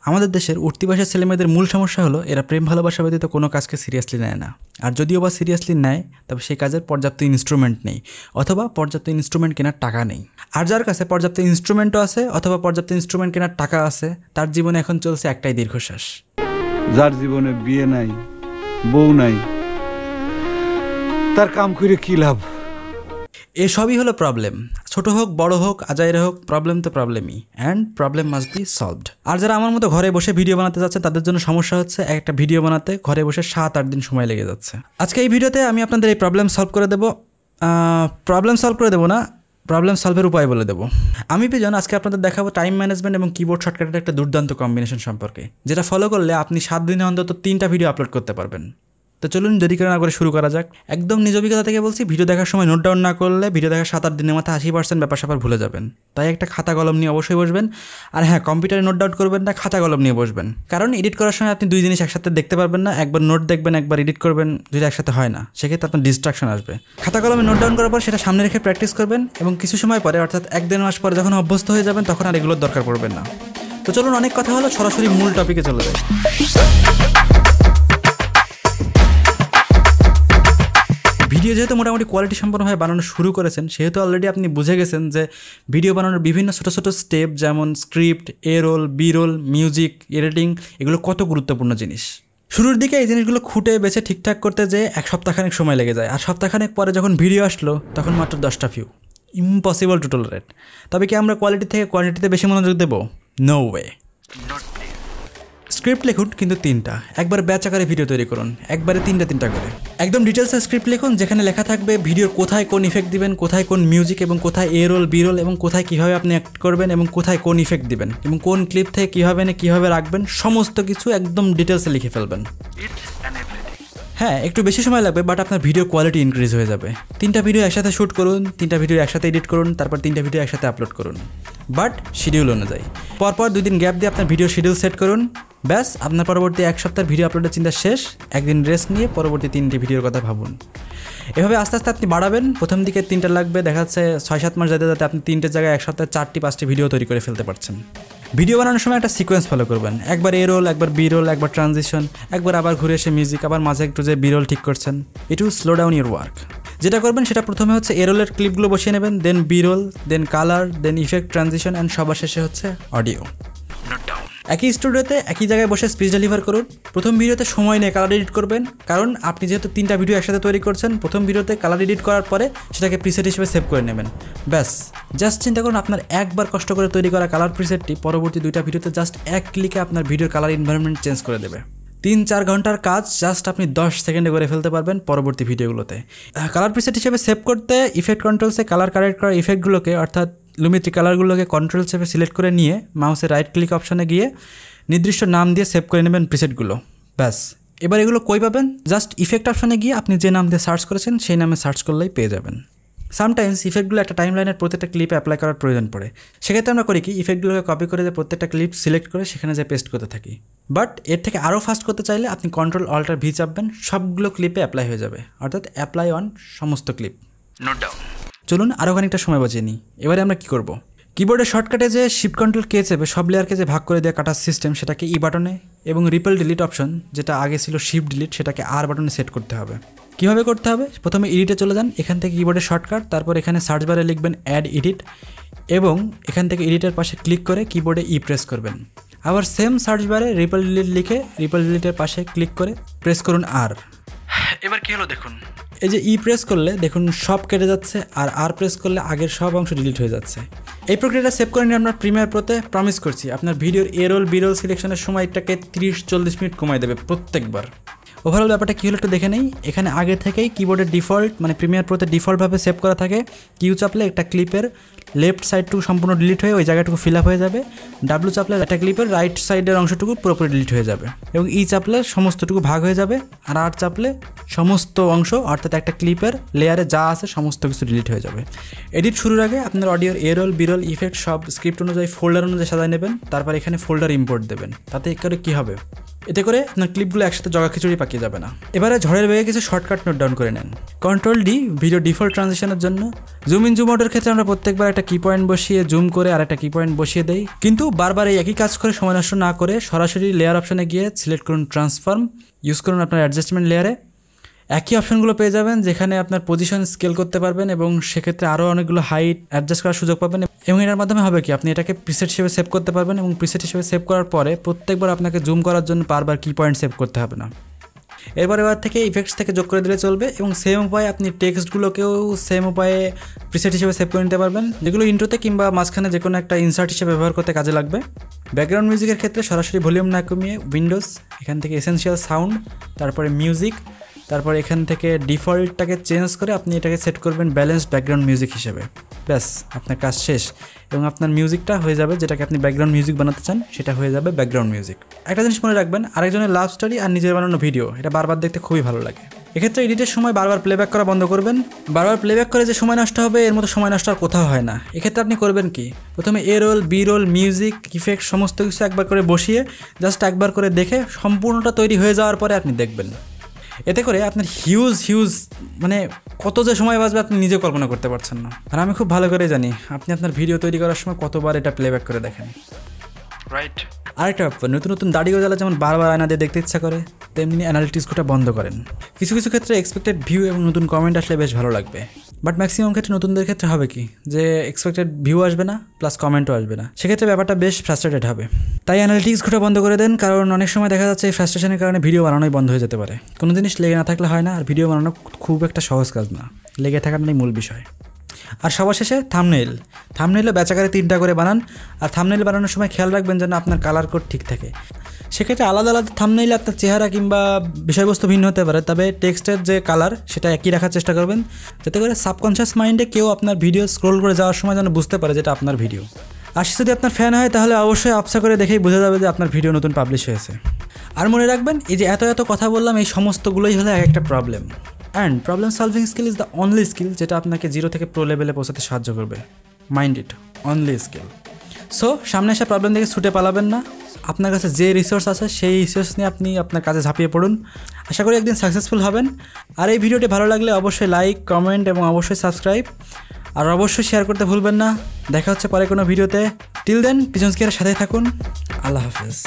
আমাদের দেশের উঠতি বয়সের ছেলেমেয়েদের মূল সমস্যা হলো এরা প্রেম ভালোবাসা ব্যতীত কোনো কাজকে সিরিয়াসলি নেয় না। আর যদিও বা সিরিয়াসলি নেয় তবে সেই কাজের পর্যাপ্ত ইনস্ট্রুমেন্ট নেই অথবা পর্যাপ্ত ইনস্ট্রুমেন্ট কেনার টাকা নেই। আর যার কাছে পর্যাপ্ত ইনস্ট্রুমেন্টও আছে অথবা পর্যাপ্ত ইনস্ট্রুমেন্ট কেনার টাকা আছে তার জীবনে এখন চলছে একটাই দীর্ঘশ্বাস। যার জীবনে বিয়ে নাই, বউ নাই, তার কাম করে কি লাভ? এসবই হলো প্রবলেম। ছোট হোক বড় হোক আজাইরা হোক, প্রবলেম তো প্রবলেমই, and problem must be solved. আর যারা আমার মতো ঘরে বসে ভিডিও বানাতে যাচ্ছে তাদের জন্য সমস্যা হচ্ছে একটা ভিডিও বানাতে ঘরে বসে 7-8 দিন সময় লেগে যাচ্ছে। আজকে এই ভিডিওতে আমি আপনাদের এই প্রবলেম সলভ করে দেবো না, প্রবলেম সলভের উপায় বলে দেবো। আমি পিজন আজকে আপনাদের দেখাবো টাইম ম্যানেজমেন্ট এবং কিবোর্ড শর্টকাটের একটা দুর্দান্ত কম্বিনেশন সম্পর্কে, যেটা ফলো করলে আপনি 7 দিনে অন্তত 3টা ভিডিও আপলোড করতে পারবেন। তো চলুন দেরি করে না করে শুরু করা যাক। একদম নিজ অভিজ্ঞতা থেকে বলছি, ভিডিও দেখার সময় নোট ডাউন না করলে ভিডিও দেখার 7-8 দিনের মাথায় 80% ব্যাপার স্যাপার ভুলে যাবেন। তাই একটা খাতা কলম নিয়ে অবশ্যই বসবেন। আর হ্যাঁ, কম্পিউটারে নোট ডাউন করবেন না, খাতা কলম নিয়ে বসবেন। কারণ এডিট করার সময় আপনি 2 জিনিস একসাথে দেখতে পারবেন না। একবার নোট দেখবেন, একবার এডিট করবেন, দুইটা একসাথে হয় না, সেক্ষেত্রে আপনার ডিস্ট্রাকশন আসবে। খাতা কলমে নোট ডাউন করার পর সেটা সামনে রেখে প্র্যাকটিস করবেন এবং কিছু সময় পরে অর্থাৎ 1-1.5 মাস পরে যখন অভ্যস্ত হয়ে যাবেন তখন আর এগুলোর দরকার পড়বে না। তো চলুন, অনেক কথা হলো, সরাসরি মূল টপিকে চলে যায়। ভিডিও যেহেতু মোটামুটি কোয়ালিটি সম্পন্নভাবে বানানো শুরু করেছেন, সেহেতু অলরেডি আপনি বুঝে গেছেন যে ভিডিও বানানোর বিভিন্ন ছোটো ছোটো স্টেপ, যেমন script, A roll, B roll, music, editing, এগুলো কত গুরুত্বপূর্ণ জিনিস। শুরুর দিকে এই জিনিসগুলো খুঁটে বেছে ঠিকঠাক করতে যে 1 সপ্তাহখানেক সময় লেগে যায়, আর সপ্তাহখানেক পরে যখন ভিডিও আসলো তখন মাত্র 10টা ভিউ। Impossible to tolerate. তবে কি আমরা কোয়ালিটি থেকে কোয়ান্টিটিতে বেশি মনোযোগ দেবো? No way. স্ক্রিপ্ট লিখুন, কিন্তু 3টা। একবার ব্যাচ আকারে ভিডিও তৈরি করুন, একবারে 3টা করে। একদম ডিটেলসে স্ক্রিপ্ট লিখুন, যেখানে লেখা থাকবে ভিডিওর কোথায় কোন ইফেক্ট দিবেন, কোথায় কোন মিউজিক এবং কোথায় এ রোল, বি রোল, এবং কোথায় কীভাবে আপনি অ্যাক্ট করবেন এবং কোথায় কোন ইফেক্ট দিবেন এবং কোন ক্লিপ থেকে কীভাবে রাখবেন, সমস্ত কিছু একদম ডিটেলসে লিখে ফেলবেন। হ্যাঁ, একটু বেশি সময় লাগবে, বাট আপনার ভিডিও কোয়ালিটি ইনক্রিজ হয়ে যাবে। 3টা ভিডিও একসাথে শ্যুট করুন, 3টা ভিডিও একসাথে এডিট করুন, তারপর 3টা ভিডিও একসাথে আপলোড করুন, বাট শিডিউল অনুযায়ী। পরপর 2 দিন গ্যাপ দিয়ে আপনার ভিডিও শিডিউল সেট করুন। ব্যাস, আপনার পরবর্তী 1 সপ্তাহের ভিডিও আপলোডের চিন্তা শেষ। একদিন রেস্ট নিয়ে পরবর্তী 3টি ভিডিওর কথা ভাবুন। এভাবে আস্তে আস্তে আপনি বাড়াবেন। প্রথম দিকে 3টা লাগবে, দেখা যাচ্ছে 6-7 মাস যেতে যেতে আপনি 3টের জায়গায় 1 সপ্তাহে 4-5টি ভিডিও তৈরি করে ফেলতে পারছেন। ভিডিও বানানোর সময় একটা সিকোয়েন্স ফলো করবেন। একবার এ রোল, একবার বি রোল, একবার ট্রানজিশন, একবার আবার ঘুরে এসে মিউজিক, আবার মাঝে একটু যে বি রোল ঠিক করছেন। It will slow down your work. যেটা করবেন সেটা প্রথমে হচ্ছে এ রোলের ক্লিপগুলো বসিয়ে নেবেন, then B roll, then colour, then effect, transition, and সবার শেষে হচ্ছে অডিও। একই স্টুডিওতে একই জায়গায় বসে স্পিচ ডেলিভার করুন। প্রথম ভিডিওতে সময় নিয়ে কালার এডিট করবেন, কারণ আপনি যেহেতু 3টা ভিডিও একসাথে তৈরি করছেন, প্রথম ভিডিওতে কালার এডিট করার পরে সেটাকে প্রিসেট হিসেবে সেভ করে নেবেন। ব্যাস, জাস্ট চিন্তা করুন আপনার একবার কষ্ট করে তৈরি করা কালার প্রিসেটটি পরবর্তী 2টা ভিডিওতে জাস্ট 1 ক্লিকে আপনার ভিডিওর কালার এনভায়রনমেন্ট চেঞ্জ করে দেবে। 3-4 ঘন্টার কাজ জাস্ট আপনি 10 সেকেন্ডে করে ফেলতে পারবেন পরবর্তী ভিডিওগুলোতে। কালার প্রিসেট হিসেবে সেভ করতে ইফেক্ট কন্ট্রোলসে কালার কারেক্ট করা ইফেক্টগুলোকে, অর্থাৎ লুমিট্রি কালারগুলোকে কন্ট্রোল হিসেবে সিলেক্ট করে নিয়ে মাউসের রাইট ক্লিক অপশনে গিয়ে নির্দিষ্ট নাম দিয়ে সেভ করে নেবেন প্রিসেটগুলো। ব্যাস, এবার এগুলো কই পাবেন? জাস্ট ইফেক্ট অপশনে গিয়ে আপনি যে নাম দিয়ে সার্চ করেছেন সেই নামে সার্চ করলেই পেয়ে যাবেন। সামটাইমস ইফেক্টগুলো একটা টাইমলাইনের প্রত্যেকটা ক্লিপে অ্যাপ্লাই করার প্রয়োজন পড়ে। সেক্ষেত্রে আমরা করি কি, ইফেক্টগুলোকে কপি করে যে প্রত্যেকটা ক্লিপ সিলেক্ট করে সেখানে যে পেস্ট করতে থাকি। বাট এর থেকে আরও ফাস্ট করতে চাইলে আপনি Ctrl-Alt-V চাপবেন, সবগুলো ক্লিপে অ্যাপ্লাই হয়ে যাবে, অর্থাৎ অ্যাপ্লাই অন সমস্ত ক্লিপ। Note down. চলুন আরও খানিকটা সময় বাঁচিয়ে নিই। এবারে আমরা কী করব? কিবোর্ডের শর্টকাটে যে Shift-Ctrl-K চেপে সব লেয়ারকে যে ভাগ করে দেওয়া কাটার সিস্টেম, সেটাকে ই বাটনে, এবং রিপেল ডিলিট অপশন যেটা আগে ছিল শিফট ডিলিট, সেটাকে আর বাটনে সেট করতে হবে। কীভাবে করতে হবে? প্রথমে এডিটে চলে যান, এখান থেকে কিবোর্ডের শর্টকাট, তারপর এখানে সার্চ বারে লিখবেন অ্যাড এডিট, এবং এখান থেকে এডিটের পাশে ক্লিক করে কিবোর্ডে ই প্রেস করবেন। আবার সেম সার্চ বারে রিপেল ডিলিট লিখে রিপেল ডিলিটের পাশে ক্লিক করে প্রেস করুন আর। এবার কী হলো দেখুন, এই যে ই প্রেস করলে দেখুন সব কেটে যাচ্ছে, আর প্রেস করলে আগের সব অংশ ডিলিট হয়ে যাচ্ছে। এই প্রক্রিয়াটা সেভ করে নিয়ে আমরা প্রিমিয়ার প্রোতে প্রমিস করছি আপনার ভিডিওর এ রোল, বি রোল সিলেকশনের সময়টাকে 30-40 মিনিট কমাই দেবে প্রত্যেকবার। ওভারঅল ব্যাপারটা কী হলো একটু দেখে নেই। এখানে আগে থেকেই কিবোর্ডের ডিফল্ট, মানে প্রিমিয়ার প্রোতে ডিফল্টভাবে সেভ করা থাকে। কিউ চাপলে একটা ক্লিপের লেফট সাইডটুকু সম্পূর্ণ ডিলিট হয়ে ওই জায়গাটুকু ফিল আপ হয়ে যাবে। ডাব্লু চাপলে একটা ক্লিপের রাইট সাইডের অংশটুকু পুরোপুরি ডিলিট হয়ে যাবে, এবং ই চাপলে সমস্তটুকু ভাগ হয়ে যাবে, আর চাপলে সমস্ত অংশ, অর্থাৎ একটা ক্লিপের লেয়ারে যা আছে সমস্ত কিছু ডিলিট হয়ে যাবে। এডিট শুরুর আগে আপনার অডিওর এ রোল, বি রোল, ইফেক্ট সব স্ক্রিপ্ট অনুযায়ী ফোল্ডার অনুযায়ী সাজায় নেবেন। তারপর এখানে ফোল্ডার ইম্পোর্ট দেবেন। তাতে করে কী হবে, এতে করে আপনার ক্লিপগুলো একসাথে জগা খিচুড়ি পাকিয়ে যাবে না। এবারে ঝড়ের বেগে কিছু শর্টকাট নোট ডাউন করে নেন। Ctrl+D ভিডিও ডিফল্ট ট্রানজিশনের জন্য। জুম ইন জুম আউটের ক্ষেত্রে আমরা প্রত্যেকবার একটা কি পয়েন্ট বসিয়ে জুম করে আর একটা কি পয়েন্ট বসিয়ে দেই, কিন্তু বারবার এই একই কাজ করে সময় নষ্ট না করে সরাসরি লেয়ার অপশনে গিয়ে সিলেক্ট করুন ট্রান্সফর্ম, ইউজ করুন আপনার অ্যাডজাস্টমেন্ট লেয়ারে। একই অপশনগুলো পেয়ে যাবেন যেখানে আপনার পজিশন স্কেল করতে পারবেন এবং সেক্ষেত্রে আরও অনেকগুলো হাইট অ্যাডজাস্ট করার সুযোগ পাবেন। এবং এটার মাধ্যমে হবে কি, আপনি এটাকে প্রিসেট হিসেবে সেভ করতে পারবেন এবং প্রিসেট হিসেবে সেভ করার পরে প্রত্যেকবার আপনাকে জুম করার জন্য বারবার কি পয়েন্ট সেভ করতে হবে না। এবার থেকে ইফেক্টস থেকে যোগ করে দিলে চলবে এবং সেম উপায়ে আপনি টেক্সটগুলোকেও সেম উপায়ে প্রিসেট হিসেবে সেভ করে নিতে পারবেন, যেগুলো ইন্ট্রোতে কিংবা মাঝখানে যে কোনো একটা ইনসার্ট হিসেবে ব্যবহার করতে কাজে লাগবে। ব্যাকগ্রাউন্ড মিউজিকের ক্ষেত্রে সরাসরি ভলিউম না কমিয়ে উইন্ডোজ, এখান থেকে এসেনশিয়াল সাউন্ড, তারপরে মিউজিক, তারপর এখান থেকে ডিফল্টটাকে চেঞ্জ করে আপনি এটাকে সেট করবেন ব্যালেন্সড ব্যাকগ্রাউন্ড মিউজিক হিসেবে। ব্যাস, আপনার কাজ শেষ এবং আপনার মিউজিকটা হয়ে যাবে, যেটাকে আপনি ব্যাকগ্রাউন্ড মিউজিক বানাতে চান সেটা হয়ে যাবে ব্যাকগ্রাউন্ড মিউজিক। একটা জিনিস মনে রাখবেন, আরেকজনের লাভ স্টোরি আর নিজের বানানো ভিডিও এটা বারবার দেখতে খুবই ভালো লাগে। এক্ষেত্রে এডিটের সময় বারবার প্লেব্যাক করা বন্ধ করবেন। বারবার প্লেব্যাক করে যে সময় নষ্ট হবে এর মতো সময় নষ্ট আর কোথাও হয় না। এক্ষেত্রে আপনি করবেন কি, প্রথমে A roll, B roll, music, effect সমস্ত কিছু একবার করে বসিয়ে জাস্ট একবার করে দেখে সম্পূর্ণটা তৈরি হয়ে যাওয়ার পরে আপনি দেখবেন। এতে করে আপনার হিউজ মানে কত যে সময় বাঁচবে আপনি নিজে কল্পনা করতে পারছেন না। আর আমি খুব ভালো করে জানি আপনি আপনার ভিডিও তৈরি করার সময় কতবার এটা প্লেব্যাক করে দেখেন, রাইট? আরেকটা ব্যাপার, নতুন নতুন দাড়ি গজালা যেমন বারবার আয়না দিয়ে দেখতে ইচ্ছা করে, তেমনি অ্যানালিটিক্সটা বন্ধ করেন। কিছু কিছু ক্ষেত্রে এক্সপেক্টেড ভিউ এবং নতুন কমেন্ট আসলে বেশ ভালো লাগবে, বাট ম্যাক্সিমাম ক্ষেত্রে নতুনদের ক্ষেত্রে হবে কি যে এক্সপেক্টেড ভিউ আসবে না প্লাস কমেন্টও আসবে না, সেক্ষেত্রে ব্যাপারটা বেশ ফ্রাস্ট্রেটেড হবে। তাই অ্যানালিটিক্স ঘোটা বন্ধ করে দেন, কারণ অনেক সময় দেখা যাচ্ছে এই ফ্রাস্ট্রেশনের কারণে ভিডিও বানানোই বন্ধ হয়ে যেতে পারে। কোনো জিনিস লেগে না থাকলে হয় না, আর ভিডিও বানানো খুব একটা সহজ কাজ না, লেগে থাকাটাই মূল বিষয়। আর সবার শেষে থাম্বনেইলে বেচাকারে 3টা করে বানান, আর থাম্বনেইল বানানোর সময় খেয়াল রাখবেন যেন আপনার কালার কোড ঠিক থাকে। সেক্ষেত্রে আলাদা আলাদা থাম্বনেইলে আপনার চেহারা কিংবা বিষয়বস্তু ভিন্ন হতে পারে, তবে টেক্সটের যে কালার সেটা একই রাখার চেষ্টা করবেন, যাতে করে সাবকনশিয়াস মাইন্ডে কেউ আপনার ভিডিও স্ক্রোল করে যাওয়ার সময় যেন বুঝতে পারে যেটা আপনার ভিডিও। আর সে যদি আপনার ফ্যান হয় তাহলে অবশ্যই আপসা করে দেখেই বোঝা যাবে যে আপনার ভিডিও নতুন পাবলিশ হয়েছে। আর মনে রাখবেন, এই যে এত কথা বললাম, এই সমস্তগুলোই হলো এক একটা problem. And problem solving skill is the only skill যেটা আপনাকে 0 থেকে প্রো লেভেলে পৌঁছাতে সাহায্য করবে। Mind it, only skill. So সামনে এসে প্রবলেম থেকে ছুটে পালাবেন না, আপনার কাছে যে রিসোর্স আছে সেই রিসোর্স নিয়ে আপনি আপনার কাজে ঝাঁপিয়ে পড়ুন। আশা করি একদিন সাকসেসফুল হবেন। আর এই ভিডিওটি ভালো লাগলে অবশ্যই লাইক, কমেন্ট এবং অবশ্যই সাবস্ক্রাইব, আর অবশ্যই শেয়ার করতে ভুলবেন না। দেখা হচ্ছে পরে কোনো ভিডিওতে। টিল দেন পিজন স্কেয়ারের সাথেই থাকুন। আল্লাহ হাফেজ।